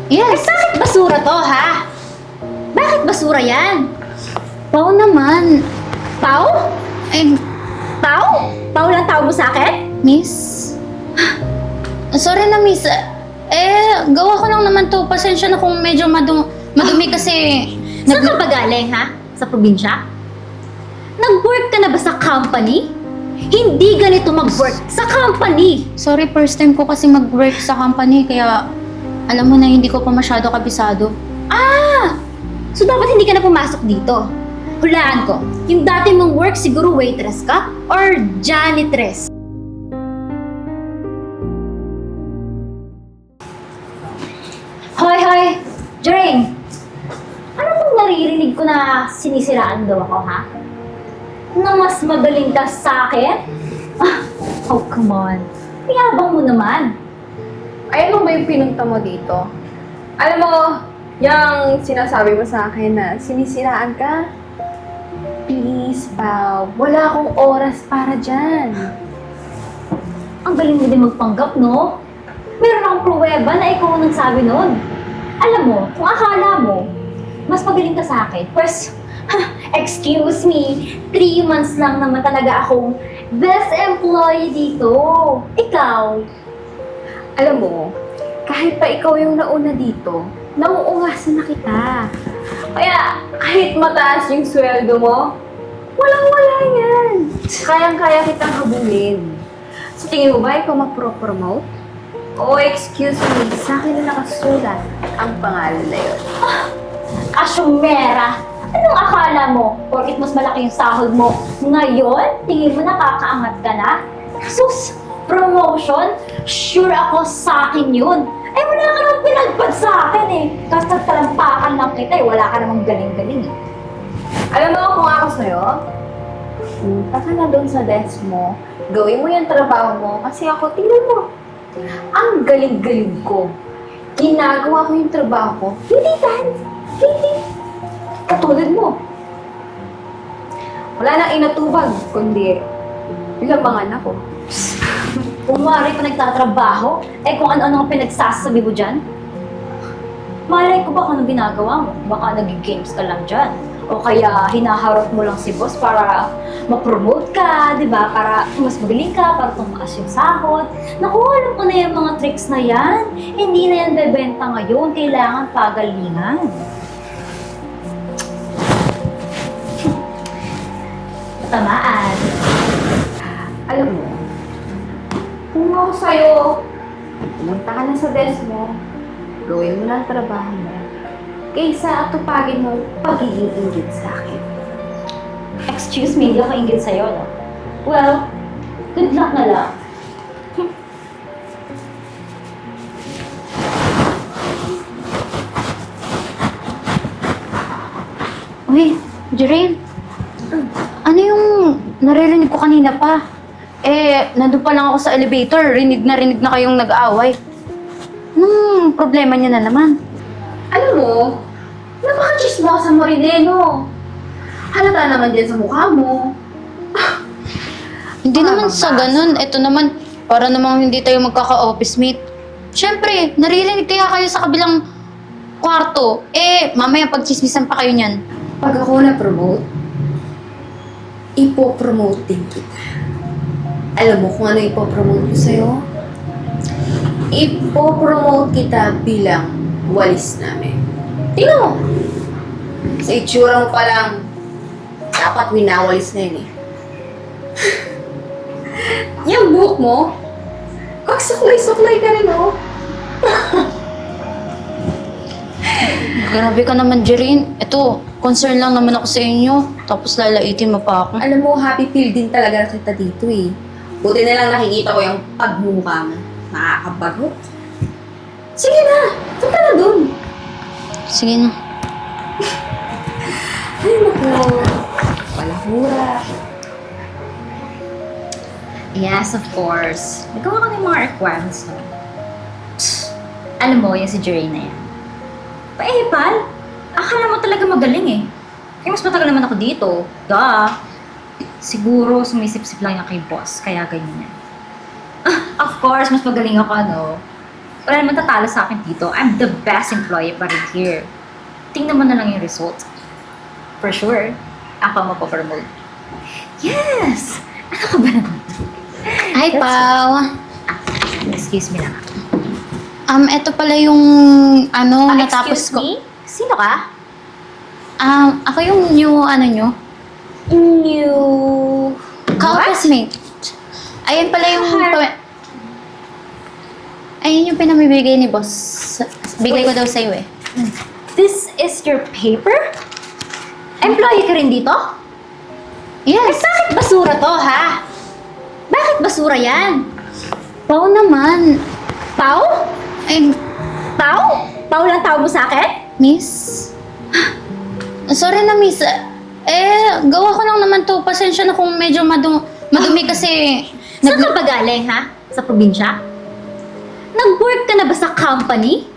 Yes. Bakit basura to, ha? Bakit basura yan? Pao naman. Pau? Ay, Pau? Pau lang tawag mo sa akin? miss. Sorry na, miss. Gawa ko lang naman to. Pasensya na kung medyo madumi kasi... Saan ka ba galing, ha? Sa probinsya? Nag-work ka na ba sa company? Hindi ganito mag-work sa company! Sorry, first time ko kasi mag-work sa company. Kaya alam mo na hindi ko pa masyado kabisado. Ah! So dapat hindi ka na pumasok dito. Hulaan ko, yung dati mong work siguro waitress ka or janitress? Hoy, hoy! Jering! Ano bang naririnig ko na sinisiraan daw ako, ha? Na mas magaling ka sa akin? Ah, oh, come on. Mayabang mo naman. Ay, ano ba yung pinunta mo dito? Alam mo, yung sinasabi mo sa akin na sinisiraan ka? Please, Pao. Wala akong oras para dyan. Ang galing mo din magpanggap, no? Meron akong pruweba na ikaw ang nagsabi nun. Alam mo, kung akala mo, mas magaling ka sa akin. First, excuse me, 3 months lang naman talaga akong best employee dito. Ikaw, Alam mo, kahit pa ikaw yung nauna dito, nauungasan na kita. Kaya, kahit mataas yung sweldo mo, walang-wala yan. Kayang-kaya kitang habulin. Sa tingin mo ba ikaw mag-promote? Oh, excuse me, sa akin na nakasulat ang pangalan na yun. asyumera. Anong akala mo? Porkit mas malaki yung sahod mo. Ngayon, tingin mo nakakaangat ka na? Sus, promotion? Sure ako sa akin yun. Ay, wala ka namang pinagpad sa akin eh. Basta talampakan lang kita eh. Wala ka namang galing-galing eh. Alam mo kung ako sa'yo, punta ka na doon sa desk mo, gawin mo yung trabaho mo, kasi ako, tingnan mo, ang galing-galing ko. Ginagawa ko yung trabaho ko, hindi katulad mo. Wala nang inatubag, kundi labangan ako. Kung mari pa nagtatrabaho, eh kung ano-ano ang pinagsasabi mo dyan, malay ko ba kung anong ginagawa mo? Baka nag-games ka lang dyan. O kaya hinaharap mo lang si boss para ma-promote ka, di ba? Para mas magaling ka, para tumaas yung sahod. Naku, alam ko na yung mga tricks na yan. Hindi na yan bebenta ngayon. Kailangan pagalingan. Tamaan. Alam mo, kung ako sa'yo, pumunta ka na sa desk mo, gawin mo lang ang trabaho mo, kaysa atupagin mo pagiging inggit sa akin. Excuse me, hindi ako inggit sa'yo, no? Well, good luck na lang. Uy, Jerain. Ano yung naririnig ko kanina pa? Nandun pa lang ako sa elevator. Rinig na kayong nag-aaway. Anong problema niya na naman? Alam mo, napaka-chismosa mo rin eh, no? Halata naman dyan sa mukha mo. Hindi naman sa ganun. Ito naman, para namang hindi tayo magkaka-office mate. Siyempre, naririnig kaya kayo sa kabilang kwarto. Mamaya pagchismisan pa kayo niyan. Pag ako na-promote, ipopromote din kita. Alam mo kung ano ipopromote ko sa'yo? Ipopromote kita bilang walis namin. Tingnan mo! Sa itsura mo pa lang, dapat winawalis na yun eh. Yung buhok mo, kagsuklay-suklay ka rin oh. Grabe ka naman, Jerain. Ito, concern lang naman ako sa inyo. Tapos lalaitin mo pa ako. Alam mo, happy feel din talaga kita dito eh. Buti na lang nakikita ko yung pagmumukha mo. Nakakabago. Sige na, punta na dun. Sige na. Ay, naku. Palahura. Yes, of course. Nagawa ko na yung mga requirements, no? Alam mo, yung si Jerry na yan. Pal, akala mo talaga magaling eh. Mas matagal naman ako dito. Duh. Siguro sumisip-sip lang yan kay boss, kaya ganyan yan. Of course, mas magaling ako, no? Wala naman tatalo sa akin dito. I'm the best employee pa rin here. Tingnan mo na lang yung result. For sure, ako mapapromote. Yes! Ano ka ba naman? Hi, That's- Pao. Excuse me lang. Ito pala yung, natapos Excuse ko. me? Sino ka? Ako yung new, nyo? New... Ka-office mate. Ayan pala yung... Har- Ayun yung pinamibigay ni boss. Bigay ko daw sa'yo eh. This is your paper? Employee ka rin dito? Eh, Yes. bakit basura to, ha? Bakit basura yan? Pao naman. Pau? Ay, Pau? Pau lang tawag mo sa akin? miss. Sorry na, miss. Gawa ko lang naman to. Pasensya na kung medyo madumi kasi... Saan ka ba galing, ha? Sa probinsya? Nag-work ka na ba sa company?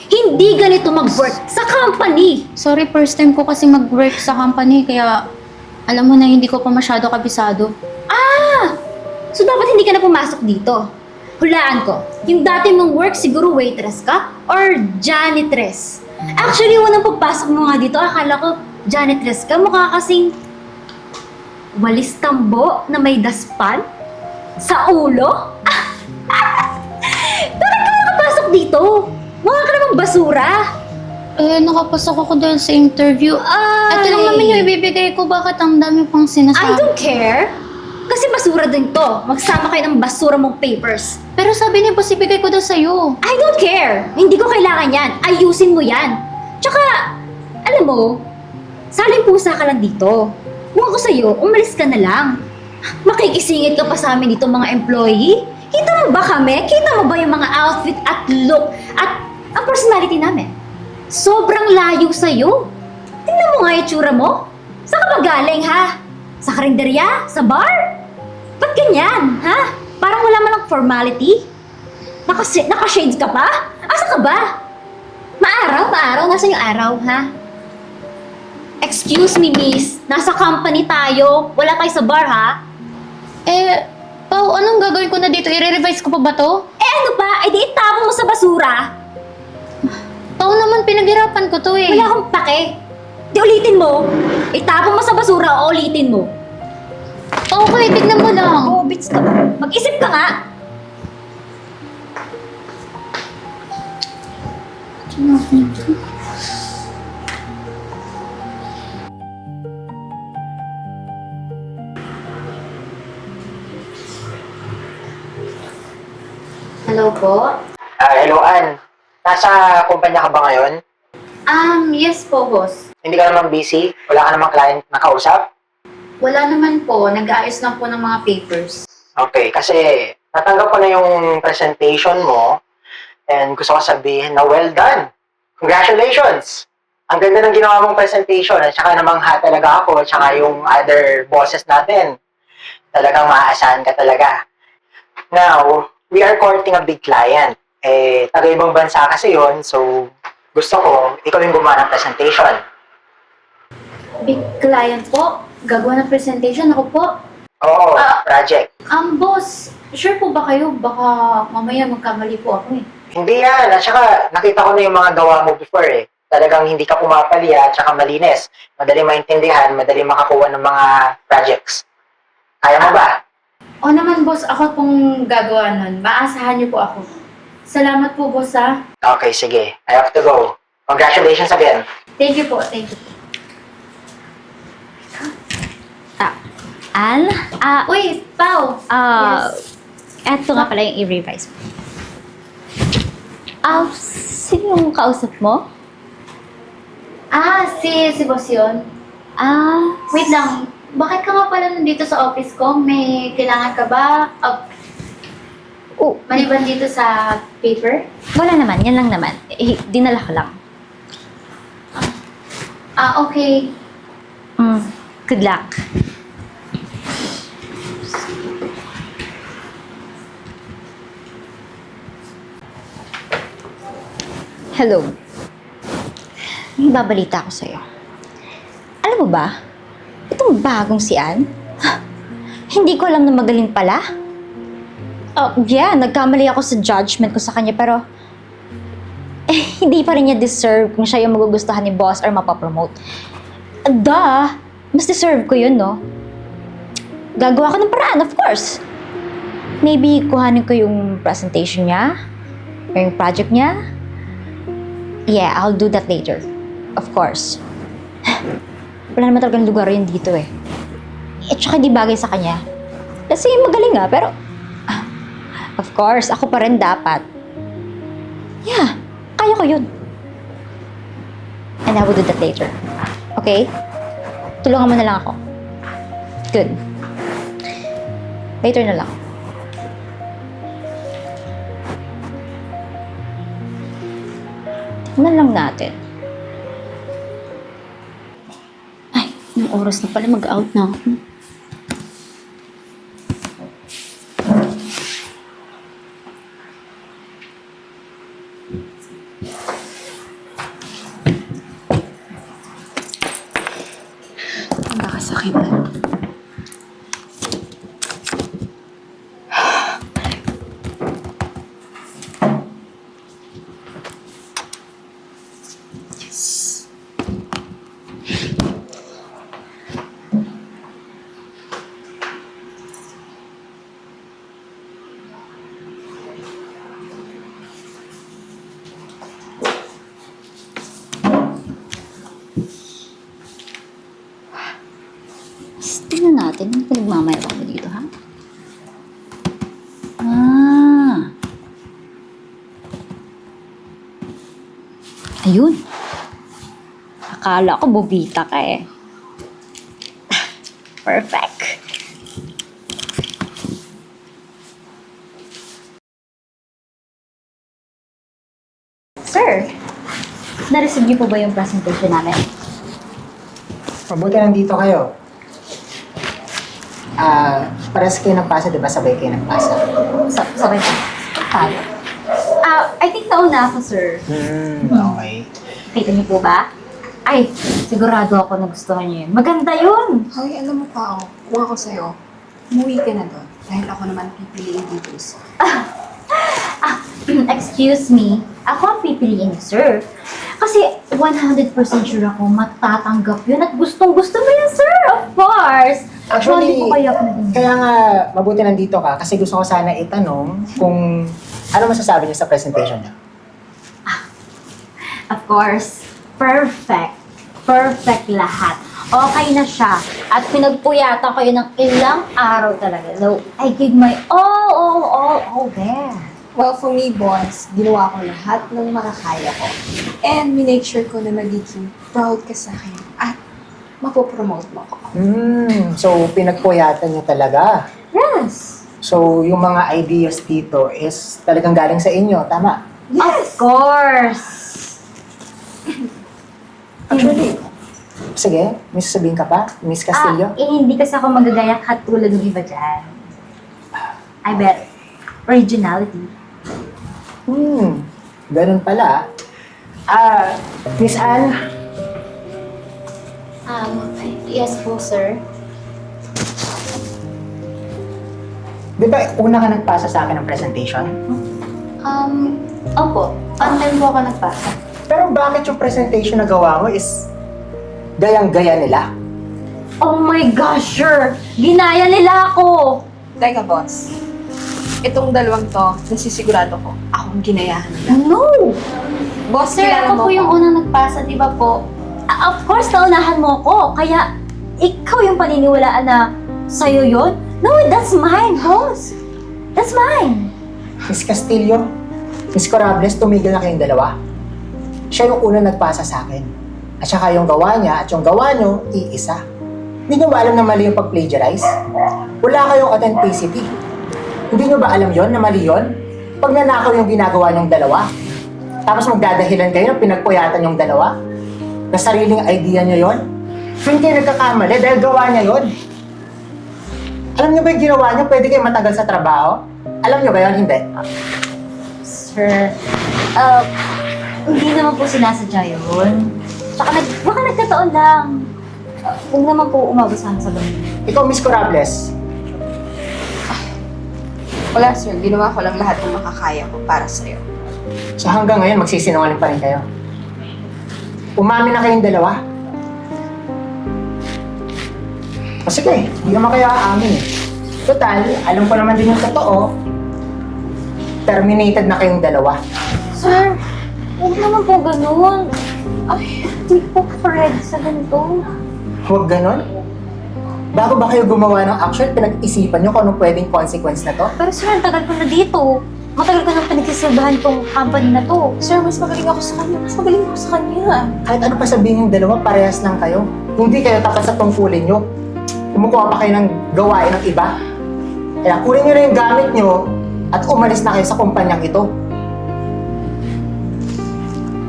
Hindi ganito mag-work sa company. Sorry, first time ko kasi mag-work sa company. Kaya, alam mo na, hindi ko pa masyado kabisado. So dapat hindi ka na pumasok dito. Hulaan ko, yung dati mong work siguro waitress ka or janitress. Actually, unang pagpasok mo nga dito, akala ko janitress ka. Mukha kasing walis tambo na may daspan sa ulo. Bakit ka nakapasok dito? Mukha ka namang basura. Nakapasok ako dahil sa interview. Ito lang naman yung ibibigay ko. Bakit ang dami pang I sinasabi? don't care. Kasi basura din to. Magsama kayo ng basura mong papers. Pero sabi niya, boss, ibigay ko daw sa'yo. I don't care. Hindi ko kailangan yan. Ayusin mo yan. Tsaka, alam mo, saling pusa ka lang dito. Kung ako sa'yo, umalis ka na lang. Makikisingit ka pa sa amin dito mga employee. Kita mo ba kami? Kita mo ba yung mga outfit at look at ang personality namin? Sobrang layo sa'yo. Tingnan mo nga yung tsura mo. Saan ka ba galing, ha? Sa karinderya? Sa bar? Ba't ganyan, ha? Parang wala man lang formality. Naka-shades ka pa? Asa ka ba? Maaraw? Nasaan yung araw, ha? Excuse me, miss. Nasa company tayo. Wala tayo sa bar, ha? Pao, anong gagawin ko na dito? I-revise ko pa ba to? Ano pa? Eh di itapon mo sa basura. Pao naman, pinaghirapan ko to eh. Wala akong pake. Di ulitin mo. Itapon mo sa basura o ulitin mo. Pao, okay, tignan mo lang. Oh, bits ka ba? Mag-isip ka nga. Hello po? Hello, Ann. Nasa kumpanya ka ba ngayon? Yes po, boss. Hindi ka naman busy? Wala ka namang client na kausap? Wala naman po. Nag-aayos lang po ng mga papers. Okay, kasi natanggap ko na yung presentation mo and gusto ko sabihin na well done. Congratulations! Ang ganda ng ginawa mong presentation at saka namangha talaga ako at saka yung other bosses natin. Talagang maaasahan ka talaga. Now, we are courting a big client. Taga-ibang bansa kasi yon, so gusto ko, ikaw yung gumawa ng presentation. Big client po. Gagawa ng presentation ako po. Oo, project. Boss, sure po ba kayo? Baka mamaya magkamali po ako eh. Hindi yan. At saka, nakita ko na yung mga gawa mo before eh. Talagang hindi ka pumapali at saka malinis. Madali maintindihan, madali makakuha ng mga projects. Kaya mo ba? O naman boss, ako pong gagawa nun. Maasahan niyo po ako. Salamat po boss ha. Okay, sige. I have to go. Congratulations again. Thank you po, thank you. Al? Uy, Pao. Yes. Eto nga pala yung i-revise mo. Sino yung kausap mo? Si boss yun. Wait lang. Bakit ka nga pala nandito sa office ko? May kailangan ka ba? Maliban dito sa paper? Wala naman, yan lang naman. Dinala ko lang. Okay. Good luck. Hello. May babalita ako sa'yo. Alam mo ba, itong bagong si Ann, hindi ko alam na magaling pala. Yeah, nagkamali ako sa judgment ko sa kanya, pero hindi pa rin niya deserve kung siya yung magugustuhan ni boss or mapapromote. Duh! Mas deserve ko yun, no? Gagawa ko ng paraan, of course. Maybe kuhanin ko yung presentation niya or yung project niya. Yeah, I'll do that later. Of course. Wala naman talagang lugar yun dito eh. At saka di bagay sa kanya. Kasi magaling nga, pero of course, ako pa rin dapat. Yeah, kaya ko yun. And I will do that later. Okay? Tulungan mo na lang ako. Good. Later na lang. Tingnan lang natin. Ay, yung oras na pala mag-out na ako. Nakasakit na. Tingnan natin. Ano pinagmamayabang mo dito, ha? Ah. Ayun. Akala ko bobita ka eh. Perfect. Sir, na-receive niyo po ba yung presentation namin? Mabuti nandito kayo. Pares kayo nagpasa, di ba? Sabay kayo nagpasa. Sabay pa. Tayo. I think nauna ako, sir. Okay. Kita niyo po ba? Ay, sigurado ako na gustuhan niyo yun. Maganda yun! Hoy, alam mo pa, kung ako sa'yo, umuwi ka na doon. Dahil ako naman pipiliin dito isa. Excuse me. Ako ang pipiliin, sir. Kasi 100% sure ako matatanggap yun at gustong-gusto mo yun, sir. Of course. Actually, Hindi ko kaya pinag-init. kaya nga mabuti nandito ka kasi gusto ko sana itanong kung ano masasabi niyo sa presentation niya. Of course. Perfect. Perfect lahat. Okay na siya. At pinagpuyatan ko yun ng ilang araw talaga. So, I give my all there. Well, for me, boss, ginawa ko lahat ng makakaya ko. And minake sure ko na magiging proud ka sa akin at mapopromote mo ko. So pinagpuyatan niyo talaga. Yes. So yung mga ideas dito is talagang galing sa inyo, tama? Of course. Actually, sige, may sasabihin ka pa, Miss Castillo? Hindi kasi ako magagaya katulad ng iba dyan. I bet. Originality. Ganun pala. Miss Anne, Yes po, sir. di ba una ka nagpasa sa akin ng presentation? Opo. One-time po ako nagpasa. Pero bakit yung presentation na gawa mo is gayang-gaya nila? Oh my gosh, sure! Ginaya nila ako! Teka, boss. Itong dalawang to, nasisigurado ko, akong ginayahan nila. No! Boss, Sir, kilala ako mo po yung unang nagpasa, di ba po? Of course, naunahan mo ko. Kaya, ikaw yung paniniwalaan na sa'yo yun? No, that's mine, boss. That's mine. Miss Castillo, Miss Corables, tumigil na kayong dalawa. Siya yung unang nagpasa sa akin. At saka yung gawa niya at yung gawa niyo, iisa. Hindi niyo ba alam na mali yung pag-plagiarize? Wala kayong authenticity. Hindi niyo ba alam yon na mali yon? Pag nanakaw yung ginagawa niyong dalawa, tapos magdadahilan kayo na pinagpuyatan yung dalawa, na sariling idea niyo yon, hindi kayo nagkakamali dahil gawa niya yon. Alam niyo ba yung ginawa niya, pwede kayo matagal sa trabaho? Alam niyo ba yun? Hindi. Sir, hindi naman po sinasadya yun. Tsaka baka nagkataon lang. Huwag naman po umabot sa ganun. Ikaw, Miss Corables, Wala, sir. Ginawa ko lang lahat ng makakaya ko para sa'yo. So hanggang ngayon, magsisinungaling pa rin kayo. Umamin na kayong dalawa. O sige, hindi naman kayo aamin eh. Total, alam ko naman din yung totoo. Terminated na kayong dalawa. Sir, huwag naman po ganun. Ay, hindi po ready sa ganito. Huwag ganon. Bago ba kayo gumawa ng action, pinag-isipan nyo kung anong pwedeng consequence na to? Pero sir, ang tagal ko na dito. Matagal ko nang pinagsisilbahan tong company na to. Sir, mas magaling ako sa kanya. Mas magaling ako sa kanya. Kahit ano pa sabihin yung dalawa, parehas lang kayo. Kung di kayo tapat sa tungkulin nyo, kumukuha pa kayo ng gawain ng iba. Kaya kunin nyo na yung gamit nyo at umalis na kayo sa kumpanyang ito.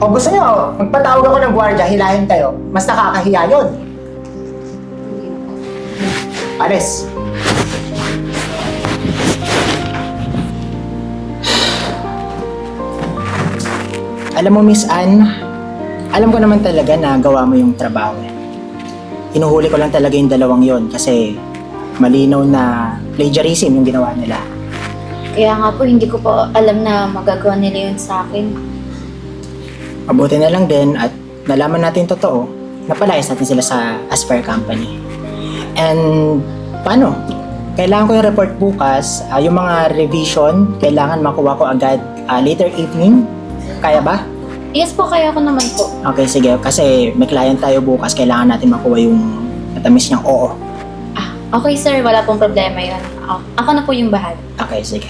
O gusto nyo, magpatawag ako ng gwardiya, hilahin kayo. Mas nakakahiya yun. Alis. Alam mo, Miss Anne, alam ko naman talaga na gawa mo yung trabaho. Hinuhuli ko lang talaga yung dalawang yon kasi malinaw na plagiarism yung ginawa nila. Kaya nga po, hindi ko po alam na magagawa nila yun sa akin. Mabuti na lang din at nalaman natin totoo, napalayas natin sila sa Aspire Company. And paano? Kailangan ko yung report bukas. Yung mga revision, kailangan makuha ko agad later evening. Kaya ba? Yes po, kaya ko naman po. Okay, sige. Kasi may client tayo bukas. Kailangan natin makuha yung matamis niyang oo. Okay sir, wala pong problema yun. Ako na po yung bahala. Okay, sige.